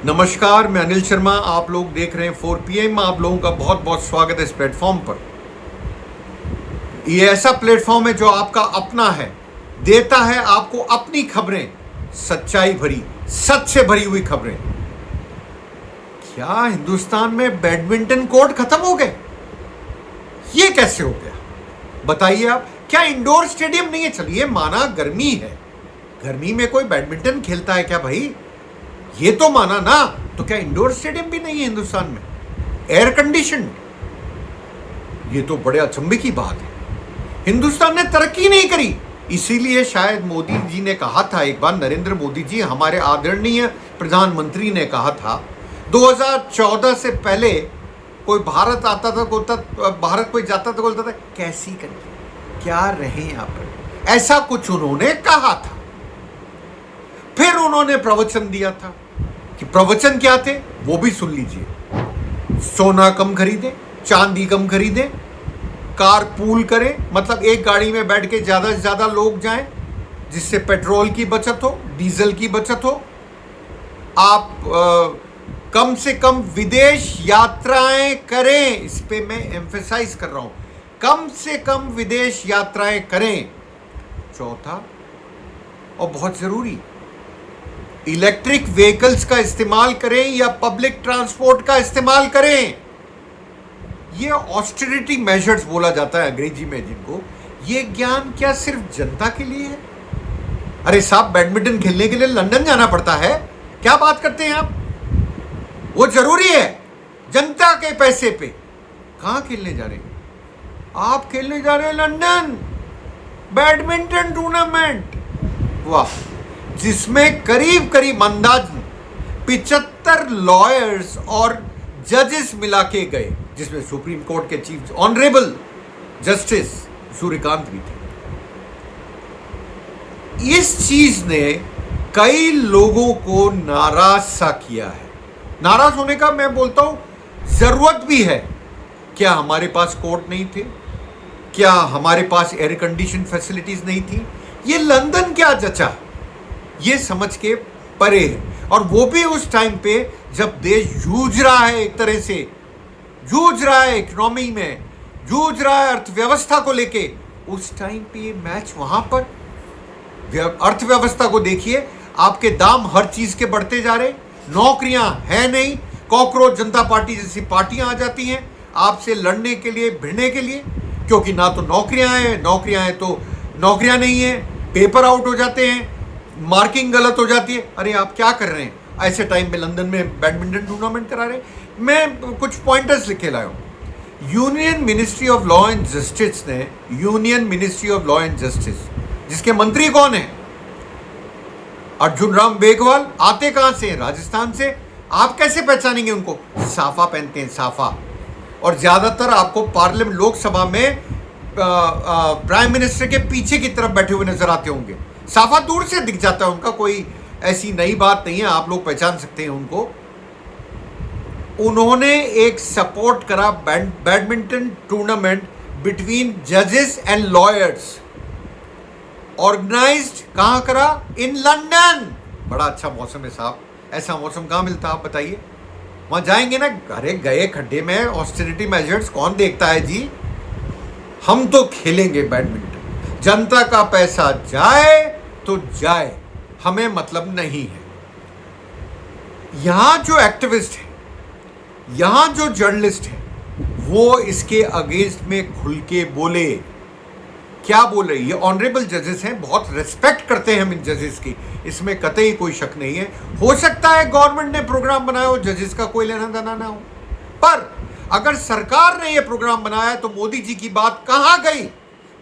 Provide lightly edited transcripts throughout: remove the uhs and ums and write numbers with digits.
नमस्कार, मैं अनिल शर्मा। आप लोग देख रहे हैं 4PM। आप लोगों का बहुत बहुत स्वागत है इस प्लेटफॉर्म पर। ये ऐसा प्लेटफॉर्म है जो आपका अपना है, देता है आपको अपनी खबरें, सच्चाई भरी, सच से भरी हुई खबरें। क्या हिंदुस्तान में बैडमिंटन कोर्ट खत्म हो गए? ये कैसे हो गया बताइए आप। क्या इंडोर स्टेडियम नहीं है? चलिए माना गर्मी है, गर्मी में कोई बैडमिंटन खेलता है क्या भाई? ये तो माना ना। तो क्या इंडोर स्टेडियम भी नहीं है हिंदुस्तान में, एयर कंडीशन? ये तो बड़े अचंभे की बात है। हिंदुस्तान ने तरक्की नहीं करी, इसीलिए शायद मोदी जी ने कहा था एक बार, नरेंद्र मोदी जी हमारे आदरणीय प्रधानमंत्री ने कहा था 2014 से पहले कोई भारत आता था, भारत कोई जाता था, बोलता था कैसी कंट्री, क्या रहे यहां पर, ऐसा कुछ उन्होंने कहा था। फिर उन्होंने प्रवचन दिया था कि प्रवचन क्या थे वो भी सुन लीजिए। सोना कम खरीदें, चांदी कम खरीदें, कार पूल करें, मतलब एक गाड़ी में बैठ के ज्यादा से ज्यादा लोग जाएं, जिससे पेट्रोल की बचत हो, डीजल की बचत हो। आप कम से कम विदेश यात्राएं करें, इस पे मैं एम्फेसाइज कर रहा हूं, कम से कम विदेश यात्राएं करें। चौथा और बहुत जरूरी, इलेक्ट्रिक व्हीकल्स का इस्तेमाल करें या पब्लिक ट्रांसपोर्ट का इस्तेमाल करें। ये ऑस्टेरिटी मेजर्स बोला जाता है अंग्रेजी में जिनको, ये ज्ञान क्या सिर्फ जनता के लिए है? अरे साहब, बैडमिंटन खेलने के लिए लंदन जाना पड़ता है? क्या बात करते हैं आप? वो जरूरी है जनता के पैसे पे। कहां खेलने जा रहे हैं आप? खेलने जा रहे हैं लंदन, बैडमिंटन टूर्नामेंट। वाह, जिसमें करीब करीब अंदाज 75 लॉयर्स और जजेस मिला के गए, जिसमें सुप्रीम कोर्ट के चीफ ऑनरेबल जस्टिस सूर्यकांत भी थे। इस चीज ने कई लोगों को नाराज सा किया है। नाराज होने का मैं बोलता हूं जरूरत भी है। क्या हमारे पास कोर्ट नहीं थे? क्या हमारे पास एयर कंडीशन फैसिलिटीज नहीं थी? ये लंदन क्या जचा, ये समझ के परे है। और वो भी उस टाइम पे जब देश जूझ रहा है, एक तरह से जूझ रहा है, इकोनॉमी में जूझ रहा है, अर्थव्यवस्था को लेके। उस टाइम पे ये मैच वहां पर, अर्थव्यवस्था को देखिए, आपके दाम हर चीज के बढ़ते जा रहे, नौकरियां है नहीं, कॉकरोच जनता पार्टी जैसी पार्टियां आ जाती हैं आपसे लड़ने के लिए, भिड़ने के लिए, क्योंकि ना तो नौकरियां हैं तो नौकरियां नहीं है, पेपर आउट हो जाते हैं, मार्किंग गलत हो जाती है। अरे आप क्या कर रहे हैं? ऐसे टाइम पे लंदन में बैडमिंटन टूर्नामेंट करा रहे हैं। मैं कुछ पॉइंटर्स लिखे लाया हूं। Union ministry of law and justice ने, union ministry of law and justice, जिसके मंत्री कौन है? अर्जुन राम मेघवाल। आते कहां से? राजस्थान से। आप कैसे पहचानेंगे उनको? साफा पहनते हैं, साफा। और ज्यादातर आपको पार्लियामेंट, लोकसभा में प्राइम मिनिस्टर के पीछे की तरफ बैठे हुए नजर आते होंगे। साफा दूर से दिख जाता है उनका, कोई ऐसी नई बात नहीं है, आप लोग पहचान सकते हैं उनको। उन्होंने एक सपोर्ट करा बैडमिंटन टूर्नामेंट बिटवीन जजेस एंड लॉयर्स, ऑर्गेनाइज्ड कहां करा? In London. बड़ा अच्छा मौसम है साहब, ऐसा मौसम कहां मिलता आप बताइए? वहां जाएंगे ना, अरे गए खड्डे में, ऑस्टेरिटी मेजर्स कौन देखता है जी? हम तो खेलेंगे बैडमिंटन, जनता का पैसा जाए तो जाए, हमें मतलब नहीं है। यहां जो एक्टिविस्ट है, यहां जो जर्नलिस्ट है, वो इसके अगेंस्ट में खुल के बोले। क्या बोले? ये ऑनरेबल जजेस हैं, बहुत रिस्पेक्ट करते हैं हम इन जजेस की, इसमें कतई कोई शक नहीं है। हो सकता है गवर्नमेंट ने प्रोग्राम बनाया हो, जजेस का कोई लेना देना ना हो, पर अगर सरकार ने यह प्रोग्राम बनाया तो मोदी जी की बात कहां गई?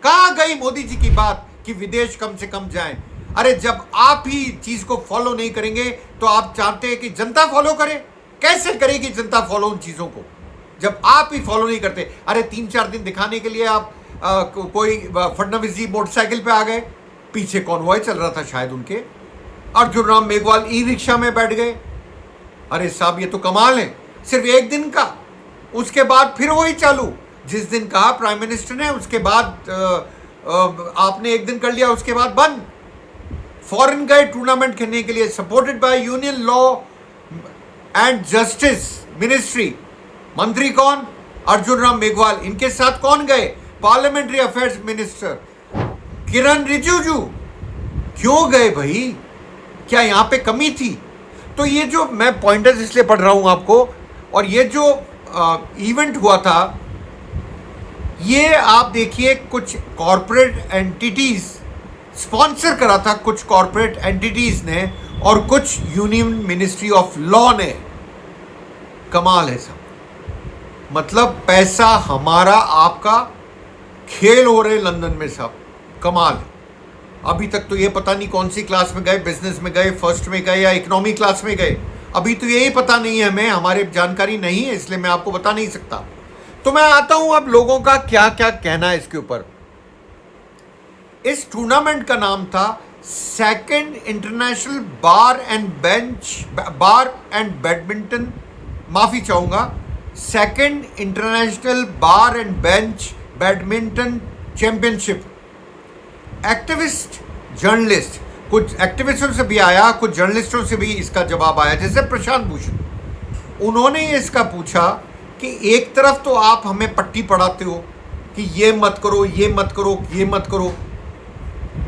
कहां गई मोदी जी की बात कि विदेश कम से कम जाएं? अरे जब आप ही चीज को फॉलो नहीं करेंगे तो आप चाहते हैं कि जनता फॉलो करे? कैसे करेगी जनता फॉलो उन चीजों को जब आप ही फॉलो नहीं करते? अरे 3-4 दिन दिखाने के लिए आप कोई फडणवीस जी मोटरसाइकिल पे आ गए, पीछे कॉन्वॉय चल रहा था शायद उनके, अर्जुन राम मेघवाल ई रिक्शा में बैठ गए। अरे साहब, ये तो कमाल है। सिर्फ एक दिन का, उसके बाद फिर वही चालू। जिस दिन कहा प्राइम मिनिस्टर ने, उसके बाद आपने एक दिन कर लिया, उसके बाद बंद। फॉरेन गए टूर्नामेंट खेलने के लिए, supported by union law and justice ministry, मंत्री कौन? अर्जुन राम मेघवाल। इनके साथ कौन गए? पार्लियामेंट्री अफेयर्स मिनिस्टर किरण रिजिजू। क्यों गए भाई? क्या यहां पे कमी थी? तो ये जो मैं पॉइंटर्स इसलिए पढ़ रहा हूं आपको, और ये जो इवेंट हुआ था, ये आप देखिए कुछ कॉरपोरेट एंटिटीज स्पॉन्सर करा था, कुछ कॉरपोरेट एंटिटीज ने और कुछ यूनियन मिनिस्ट्री ऑफ लॉ ने। कमाल है सब, मतलब पैसा हमारा आपका, खेल हो रहे लंदन में सब। कमाल है। अभी तक तो ये पता नहीं कौन सी क्लास में गए, बिजनेस में गए, फर्स्ट में गए या इकोनॉमी क्लास में गए, अभी तो यही पता नहीं है हमें, हमारे जानकारी नहीं है, इसलिए मैं आपको बता नहीं सकता। तो मैं आता हूं अब लोगों का क्या क्या कहना है इसके ऊपर। इस टूर्नामेंट का नाम था second international bar and badminton, माफी चाहूंगा, second international bar and bench badminton championship. Activist, journalist, कुछ एक्टिविस्टों से भी आया, कुछ जर्नलिस्टों से भी इसका जवाब आया, जैसे प्रशांत भूषण। उन्होंने इसका पूछा कि एक तरफ तो आप हमें पट्टी पढ़ाते हो कि ये मत करो, ये मत करो, ये मत करो,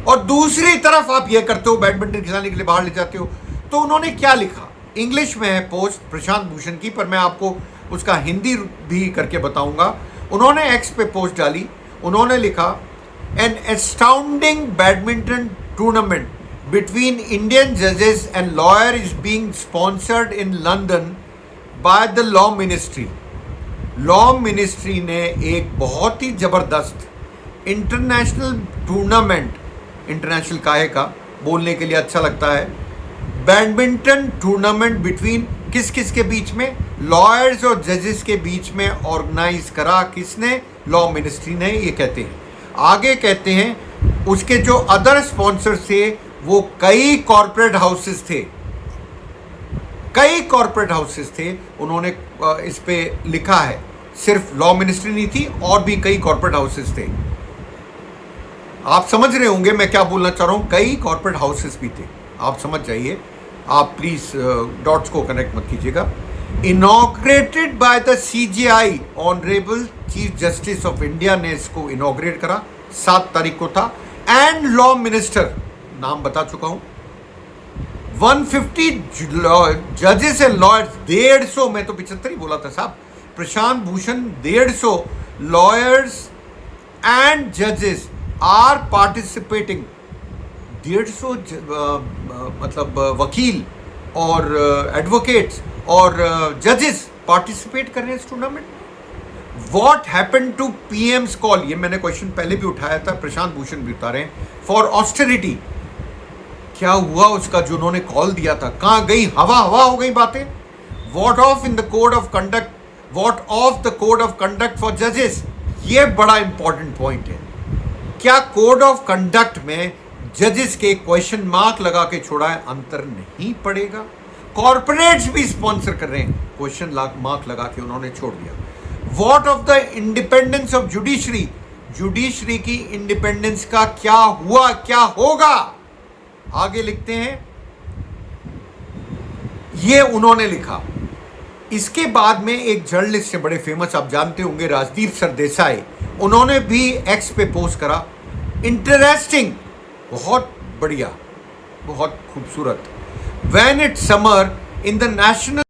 और दूसरी तरफ आप ये करते हो, बैडमिंटन खिलाने के लिए बाहर ले जाते हो। तो उन्होंने क्या लिखा, इंग्लिश में है पोस्ट प्रशांत भूषण की, पर मैं आपको उसका हिंदी भी करके बताऊंगा। उन्होंने एक्स पे पोस्ट डाली, उन्होंने लिखा, an astounding badminton tournament between Indian जजेस and lawyer is being sponsored in London by the law ministry. Law ministry ने एक बहुत ही जबरदस्त इंटरनेशनल टूर्नामेंट, इंटरनेशनल काहे का बोलने के लिए अच्छा लगता है, बैडमिंटन टूर्नामेंट बिटवीन किस किस के बीच में, लॉयर्स और जजेस के बीच में ऑर्गेनाइज करा। किसने? लॉ मिनिस्ट्री ने। ये कहते हैं, आगे कहते हैं उसके जो अदर स्पॉन्सर्स थे वो कई कॉर्पोरेट हाउसेस थे, कई कॉर्पोरेट हाउसेस थे। उन्होंने इस पे लिखा है, सिर्फ लॉ मिनिस्ट्री नहीं थी, और भी कई कॉर्पोरेट हाउसेस थे। आप समझ रहे होंगे मैं क्या बोलना चाह रहा हूं, कई कॉर्पोरेट हाउसेस भी थे, आप समझ जाइए। आप प्लीज डॉट्स को कनेक्ट मत कीजिएगा। Inaugurated by the CJI, honourable chief justice of India ने इसको इनॉग्रेट करा, 7 तारीख को था। एंड लॉ मिनिस्टर, नाम बता चुका हूं, 150 जजेस एंड लॉयर्स, 150, मैं तो 75 ही बोला था साहब, प्रशांत भूषण, 150 लॉयर्स एंड जजेस आर पार्टिसिपेटिंग। 150 मतलब वकील और एडवोकेट्स और जजेस पार्टिसिपेट कर रहे हैं इस tournament. What happen to PMs call, ये मैंने क्वेश्चन पहले भी उठाया था, प्रशांत भूषण भी उतारे, फॉर ऑस्टेरिटी। क्या हुआ उसका जो उन्होंने कॉल दिया था, कहां गई? हवा हवा हो गई बातें। What of in the code of conduct, what of the code of conduct for जजेस, ये बड़ा इंपॉर्टेंट पॉइंट है। क्या कोड ऑफ कंडक्ट में जजेस के क्वेश्चन मार्क लगा के छोड़ा है? अंतर नहीं पड़ेगा। कॉर्पोरेट्स भी स्पॉन्सर कर रहे हैं, क्वेश्चन मार्क लगा के उन्होंने छोड़ दिया। What of the independence of judiciary, judiciary की इंडिपेंडेंस का क्या हुआ, क्या होगा? आगे लिखते हैं, ये उन्होंने लिखा। इसके बाद में एक जर्नलिस्ट से बड़े फेमस, आप जानते होंगे, राजदीप सरदेसाई, उन्होंने भी एक्स पे पोस्ट करा, इंटरेस्टिंग, बहुत बढ़िया, बहुत खूबसूरत, when it's summer in the national